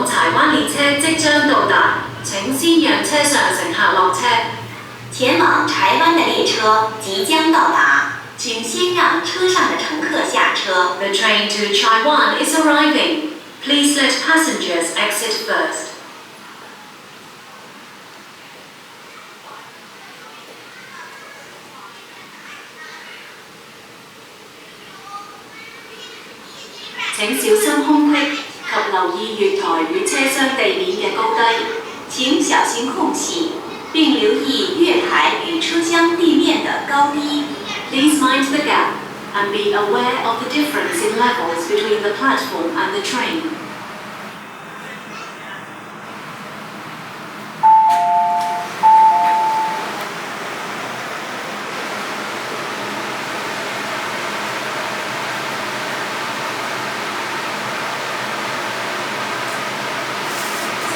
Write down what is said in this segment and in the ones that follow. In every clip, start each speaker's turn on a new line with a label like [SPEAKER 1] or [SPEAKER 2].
[SPEAKER 1] 柴灣列車即將到達，請先讓車上乘客落車。
[SPEAKER 2] 前往柴灣的列車即將到達，請先讓車上的乘客下車。
[SPEAKER 1] The train to Chai Wan is arriving. Please let passengers exit first. 請小心空隙及留意月台與車廂地面嘅高低。
[SPEAKER 2] 請小心空隙，並留意月台與車廂地面的高低。
[SPEAKER 1] Please mind the gap and be aware of the difference in levels between the platform and the train.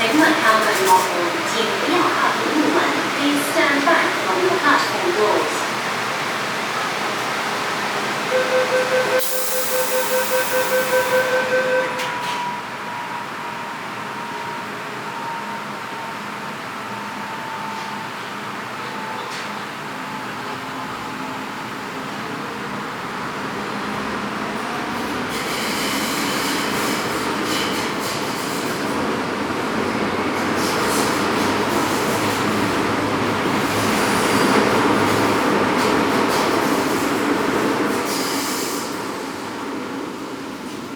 [SPEAKER 2] 請勿靠近幕門，請不要靠近幕門。Please stand back from the platform doors.